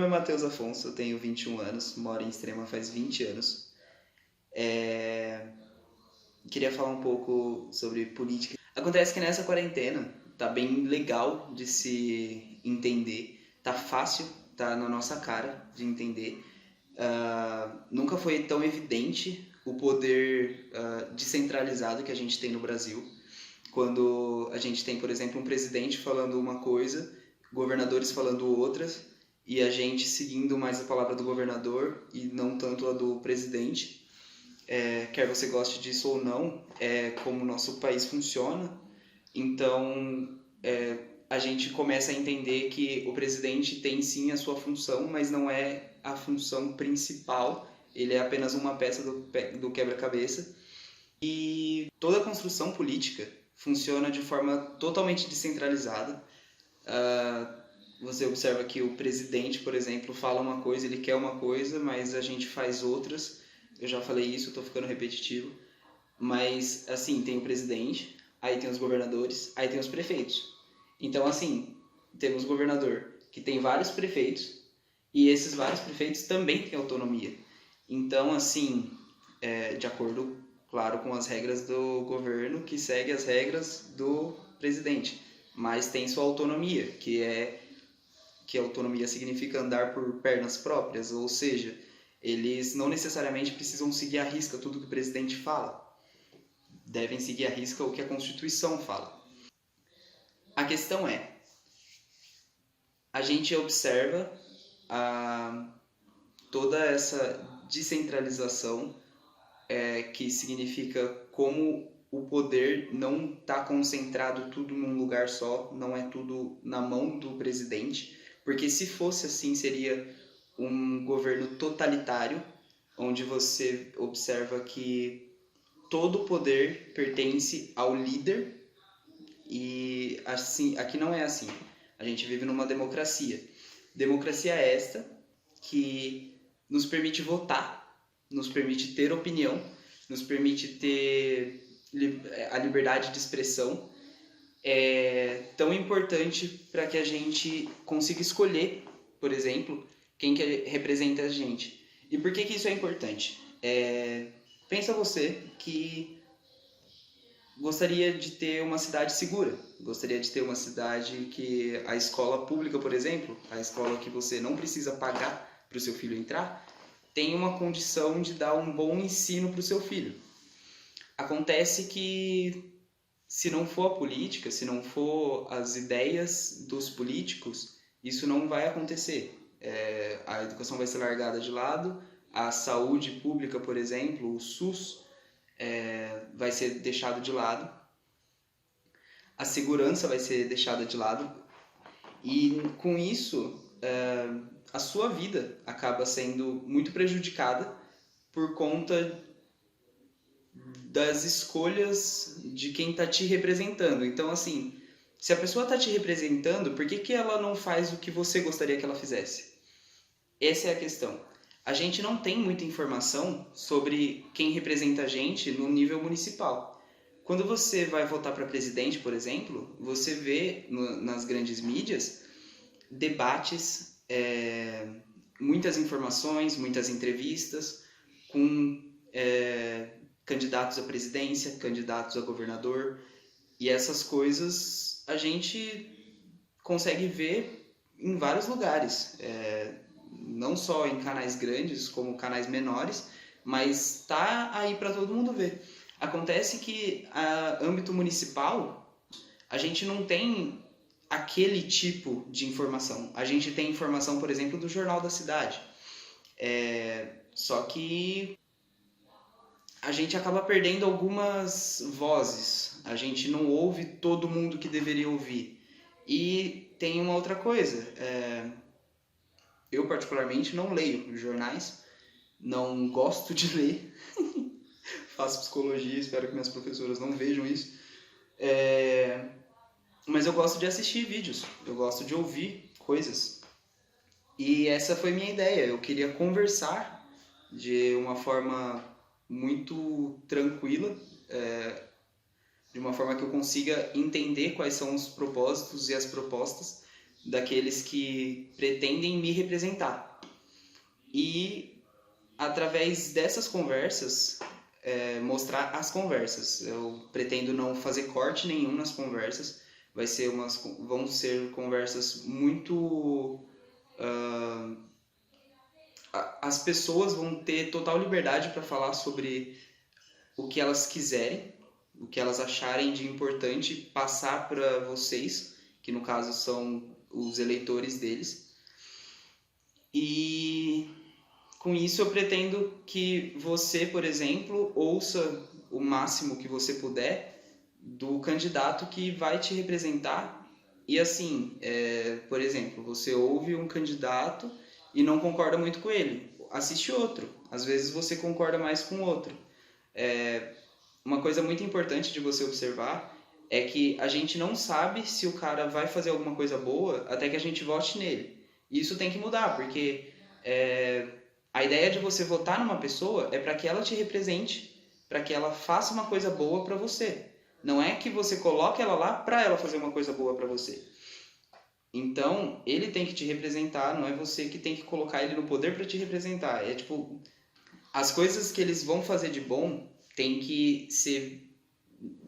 nome é Matheus Afonso, eu tenho 21 anos, moro em Extrema faz 20 anos. É, Queria falar um pouco sobre política. Acontece que nessa quarentena tá bem legal de se entender, tá fácil, tá na nossa cara de entender. Nunca foi tão evidente o poder descentralizado que a gente tem no Brasil. Quando a gente tem, por exemplo, um presidente falando uma coisa, governadores falando outras, e a gente seguindo mais a palavra do governador e não tanto a do presidente. Quer você goste disso ou não, é como o nosso país funciona. Então, a gente começa a entender que o presidente tem sim a sua função, mas não é a função principal. Ele é apenas uma peça do quebra-cabeça. E toda a construção política funciona de forma totalmente descentralizada. Você observa que o presidente, por exemplo, fala uma coisa, ele quer uma coisa, mas a gente faz outras. Eu já falei isso, estou ficando repetitivo. Mas, assim, tem o presidente, aí tem os governadores, aí tem os prefeitos. Então, assim, temos governador que tem vários prefeitos, e esses vários prefeitos também têm autonomia. Então, assim, de acordo, claro, com as regras do governo, que segue as regras do presidente, mas tem sua autonomia, que autonomia significa andar por pernas próprias, ou seja, eles não necessariamente precisam seguir à risca tudo que o presidente fala, devem seguir à risca o que a Constituição fala. A questão é, a gente observa toda essa descentralização, que significa como o poder não está concentrado tudo num lugar só, não é tudo na mão do presidente, porque se fosse assim seria um governo totalitário, onde você observa que todo o poder pertence ao líder, e assim, aqui não é assim. A gente vive numa democracia. Democracia esta que nos permite votar, nos permite ter opinião, nos permite ter a liberdade de expressão. É tão importante para que a gente consiga escolher, por exemplo, quem que representa a gente. E por que isso é importante? Pensa você que gostaria de ter uma cidade segura, gostaria de ter uma cidade que a escola pública, por exemplo, a escola que você não precisa pagar para o seu filho entrar, tem uma condição de dar um bom ensino para o seu filho. Acontece que se não for a política, se não for as ideias dos políticos, isso não vai acontecer. A educação vai ser largada de lado, a saúde pública, por exemplo, o SUS, vai ser deixado de lado, a segurança vai ser deixada de lado, e com isso a sua vida acaba sendo muito prejudicada por conta das escolhas de quem está te representando. Então, assim, se a pessoa está te representando, por que ela não faz o que você gostaria que ela fizesse? Essa é a questão. A gente não tem muita informação sobre quem representa a gente no nível municipal. Quando você vai votar para presidente, por exemplo, você vê nas grandes mídias debates, muitas informações, muitas entrevistas com candidatos à presidência, candidatos a governador, e essas coisas a gente consegue ver em vários lugares, não só em canais grandes como canais menores, mas tá aí para todo mundo ver. Acontece que a âmbito municipal a gente não tem aquele tipo de informação. A gente tem informação, por exemplo, do Jornal da Cidade. Só que a gente acaba perdendo algumas vozes. A gente não ouve todo mundo que deveria ouvir. E tem uma outra coisa. Eu, particularmente, não leio jornais. Não gosto de ler. Faço psicologia, espero que minhas professoras não vejam isso. Mas eu gosto de assistir vídeos. Eu gosto de ouvir coisas. E essa foi minha ideia. Eu queria conversar de uma forma muito tranquila, de uma forma que eu consiga entender quais são os propósitos e as propostas daqueles que pretendem me representar. E através dessas conversas, mostrar as conversas. Eu pretendo não fazer corte nenhum nas conversas. Vão ser conversas muito... as pessoas vão ter total liberdade para falar sobre o que elas quiserem, o que elas acharem de importante passar para vocês, que no caso são os eleitores deles. E com isso eu pretendo que você, por exemplo, ouça o máximo que você puder do candidato que vai te representar. E assim, por exemplo, você ouve um candidato e não concorda muito com ele, assiste outro. Às vezes você concorda mais com outro. Uma coisa muito importante de você observar é que a gente não sabe se o cara vai fazer alguma coisa boa até que a gente vote nele. E isso tem que mudar, porque a ideia de você votar numa pessoa é para que ela te represente, para que ela faça uma coisa boa para você. Não é que você coloque ela lá para ela fazer uma coisa boa para você. Então, ele tem que te representar, não é você que tem que colocar ele no poder para te representar. É tipo, as coisas que eles vão fazer de bom tem que ser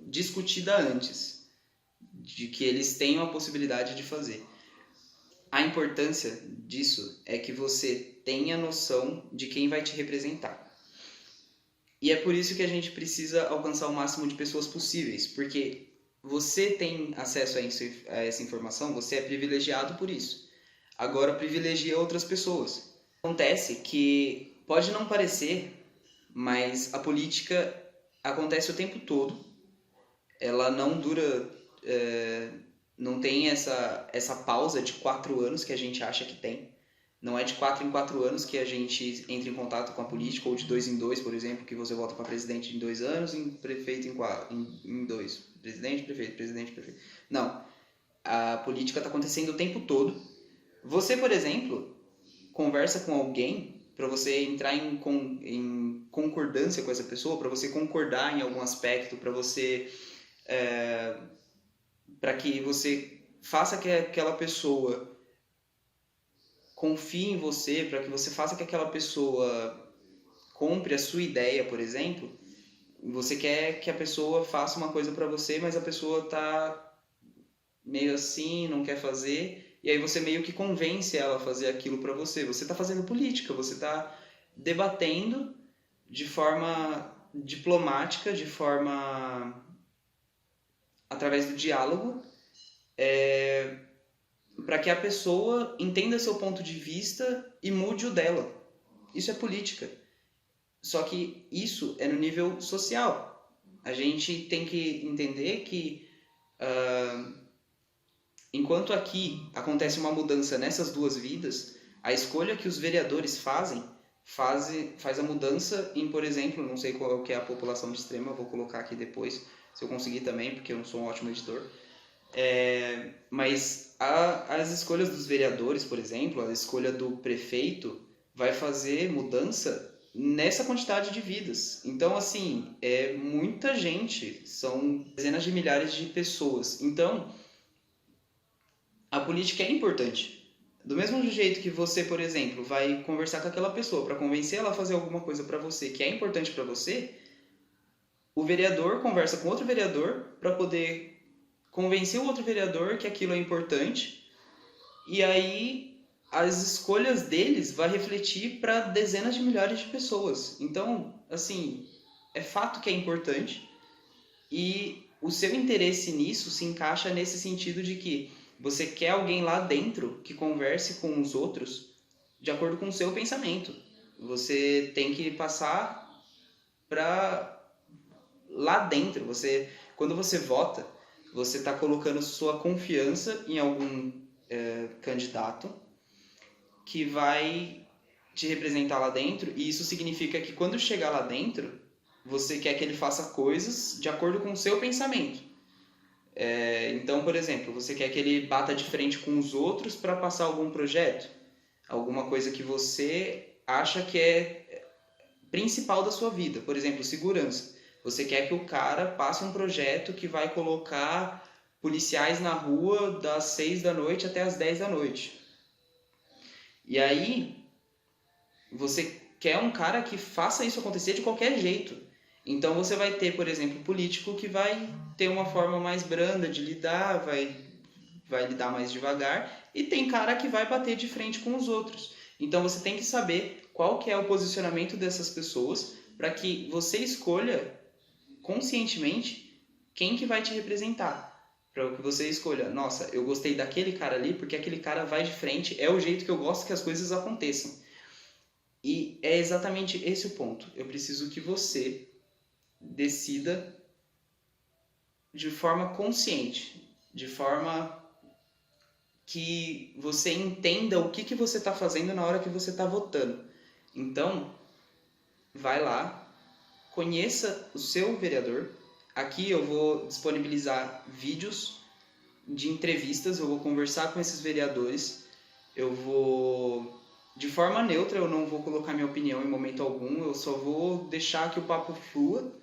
discutida antes, de que eles tenham a possibilidade de fazer. A importância disso é que você tenha noção de quem vai te representar. E é por isso que a gente precisa alcançar o máximo de pessoas possíveis, porque você tem acesso a essa informação, você é privilegiado por isso. Agora privilegia outras pessoas. Acontece que pode não parecer, mas a política acontece o tempo todo. Ela não dura, não tem essa pausa de 4 anos que a gente acha que tem. Não é de 4 em 4 anos que a gente entra em contato com a política, ou de 2 em 2, por exemplo, que você vota para presidente em 2 anos e prefeito em 2. Presidente, prefeito. Não. A política está acontecendo o tempo todo. Você, por exemplo, conversa com alguém para você entrar em concordância com essa pessoa, para você concordar em algum aspecto, para que você faça que aquela pessoa confie em você, para que você faça que aquela pessoa compre a sua ideia, por exemplo. Você quer que a pessoa faça uma coisa para você, mas a pessoa tá meio assim, não quer fazer, e aí você meio que convence ela a fazer aquilo para você. Você tá fazendo política, você tá debatendo de forma diplomática, de forma através do diálogo, para que a pessoa entenda seu ponto de vista e mude o dela. Isso é política. Só que isso é no nível social. A gente tem que entender que enquanto aqui acontece uma mudança nessas duas vidas, a escolha que os vereadores faz a mudança em, por exemplo, não sei qual que é a população de extrema, vou colocar aqui depois, se eu conseguir também, porque eu não sou um ótimo editor. Mas as escolhas dos vereadores, por exemplo, a escolha do prefeito vai fazer mudança nessa quantidade de vidas. Então, assim, é muita gente, são dezenas de milhares de pessoas. Então, a política é importante. Do mesmo jeito que você, por exemplo, vai conversar com aquela pessoa para convencer ela a fazer alguma coisa para você que é importante para você, o vereador conversa com outro vereador para poder convencer o outro vereador que aquilo é importante, e aí as escolhas deles vai refletir para dezenas de milhares de pessoas. Então, assim, é fato que é importante, e o seu interesse nisso se encaixa nesse sentido de que você quer alguém lá dentro que converse com os outros de acordo com o seu pensamento. Você tem que passar para lá dentro. Quando você vota, você está colocando sua confiança em algum candidato que vai te representar lá dentro, e isso significa que quando chegar lá dentro, você quer que ele faça coisas de acordo com o seu pensamento. Então, por exemplo, você quer que ele bata de frente com os outros para passar algum projeto, alguma coisa que você acha que é principal da sua vida, por exemplo, segurança. Você quer que o cara passe um projeto que vai colocar policiais na rua das 6 da noite até as 10 da noite. E aí, você quer um cara que faça isso acontecer de qualquer jeito. Então você vai ter, por exemplo, político que vai ter uma forma mais branda de lidar, vai lidar mais devagar, e tem cara que vai bater de frente com os outros. Então você tem que saber qual que é o posicionamento dessas pessoas para que você escolha conscientemente quem que vai te representar. Para que você escolha, nossa, eu gostei daquele cara ali porque aquele cara vai de frente, é o jeito que eu gosto que as coisas aconteçam. E é exatamente esse o ponto. Eu preciso que você decida de forma consciente, de forma que você entenda o que você está fazendo na hora que você está votando. Então, vai lá, conheça o seu vereador. Aqui eu vou disponibilizar vídeos de entrevistas, eu vou conversar com esses vereadores, eu vou, de forma neutra, eu não vou colocar minha opinião em momento algum, eu só vou deixar que o papo flua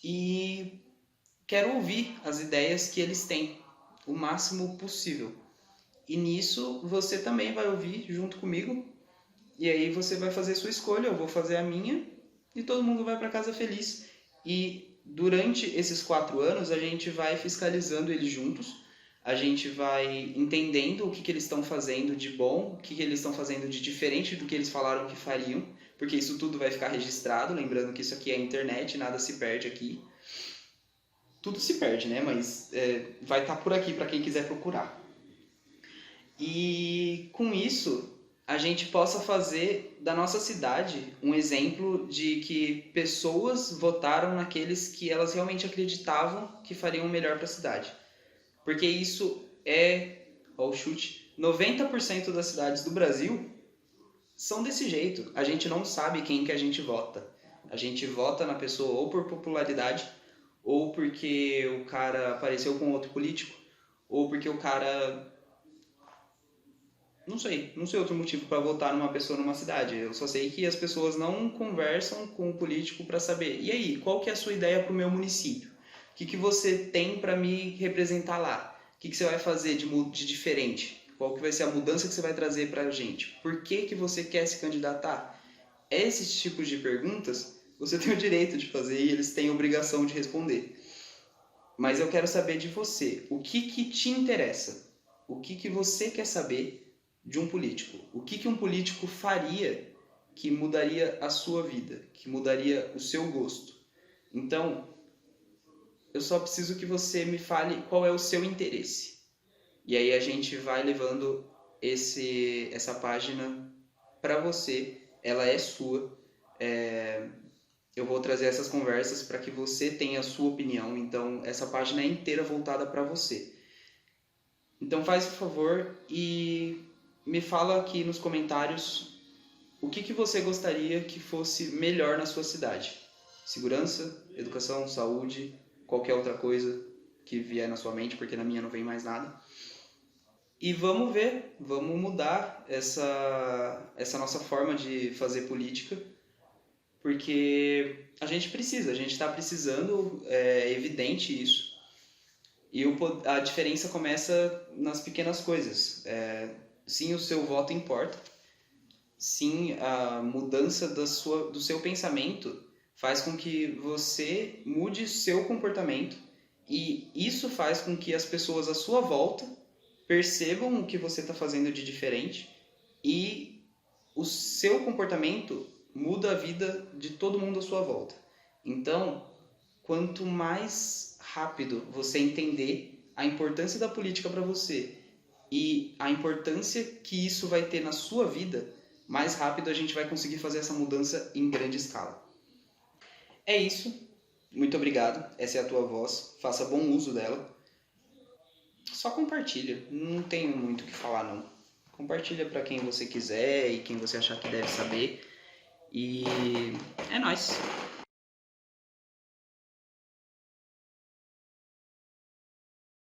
e quero ouvir as ideias que eles têm, o máximo possível. E nisso você também vai ouvir junto comigo, e aí você vai fazer sua escolha, eu vou fazer a minha, e todo mundo vai para casa feliz. E durante esses 4 anos a gente vai fiscalizando eles juntos, a gente vai entendendo o que eles estão fazendo de bom, o que eles estão fazendo de diferente do que eles falaram que fariam, porque isso tudo vai ficar registrado, lembrando que isso aqui é a internet, nada se perde aqui. Tudo se perde, né? Mas vai estar por aqui para quem quiser procurar. E com isso, a gente possa fazer da nossa cidade um exemplo de que pessoas votaram naqueles que elas realmente acreditavam que fariam o melhor para a cidade. Porque isso ó, o chute, 90% das cidades do Brasil são desse jeito. A gente não sabe quem que a gente vota. A gente vota na pessoa ou por popularidade, ou porque o cara apareceu com outro político, ou porque o cara... Não sei outro motivo para votar numa pessoa numa cidade. Eu só sei que as pessoas não conversam com o político para saber. E aí, qual que é a sua ideia para o meu município? O que você tem para me representar lá? O que você vai fazer de diferente? Qual que vai ser a mudança que você vai trazer para a gente? Por que você quer se candidatar? Esses tipos de perguntas você tem o direito de fazer e eles têm a obrigação de responder. Mas eu quero saber de você. O que te interessa? O que você quer saber de um político? O que um político faria que mudaria a sua vida, que mudaria o seu gosto? Então, eu só preciso que você me fale qual é o seu interesse. E aí a gente vai levando essa página para você, ela é sua. Eu vou trazer essas conversas para que você tenha a sua opinião, então essa página é inteira voltada para você. Então faz o favor e me fala aqui nos comentários o que você gostaria que fosse melhor na sua cidade. Segurança, educação, saúde, qualquer outra coisa que vier na sua mente, porque na minha não vem mais nada. E vamos ver, vamos mudar essa nossa forma de fazer política, porque a gente está precisando, é evidente isso. E a diferença começa nas pequenas coisas. Sim, o seu voto importa. Sim, a mudança do seu pensamento faz com que você mude seu comportamento. E isso faz com que as pessoas à sua volta percebam o que você está fazendo de diferente. E o seu comportamento muda a vida de todo mundo à sua volta. Então, quanto mais rápido você entender a importância da política para você e a importância que isso vai ter na sua vida, mais rápido a gente vai conseguir fazer essa mudança em grande escala. É isso. Muito obrigado. Essa é a tua voz. Faça bom uso dela. Só compartilha. Não tenho muito o que falar, não. Compartilha para quem você quiser e quem você achar que deve saber. E é nóis.